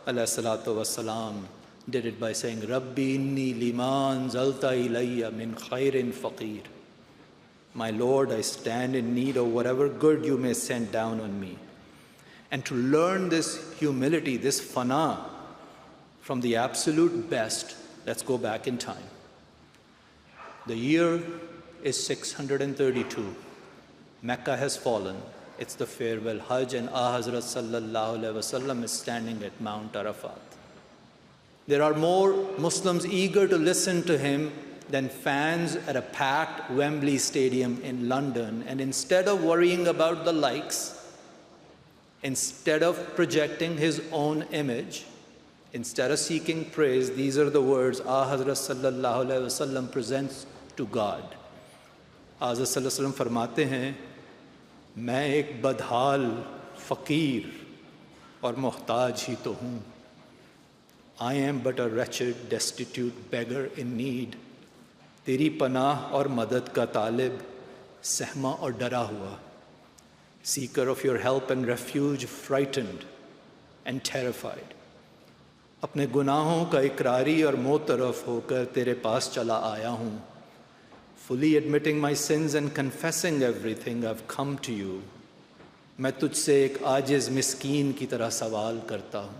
alayhi salatu wassalam did it by saying, Rabbi inni liman zalta ilayya min khairin faqir. My Lord, I stand in need of whatever good you may send down on me. And to learn this humility, this fana, from the absolute best, let's go back in time. The year is 632. Mecca has fallen. It's the farewell Hajj, and Hazrat sallallahu alaihi wasallam is standing at Mount Arafat. There are more Muslims eager to listen to him than fans at a packed Wembley Stadium in London. And instead of worrying about the likes, instead of projecting his own image, instead of seeking praise, these are the words Hazrat sallallahu alaihi wasallam presents to God. Hazrat sallallahu alaihi wasallam फरमाते हैं, मैं एक बदहाल फ़कीर और मोहताज ही तो हूँ. I am but a wretched, destitute beggar in need. तेरी पनाह और मदद का तालिब, सहमा और डरा हुआ. Seeker of your help and refuge, frightened and terrified. अपने गुनाहों का इकरारी और मोतरफ होकर तेरे पास चला आया हूँ. Fully admitting my sins and confessing everything, I've come to you. मैं तुझसे एक आजिज़ मिस्कीन की तरह सवाल करता हूँ.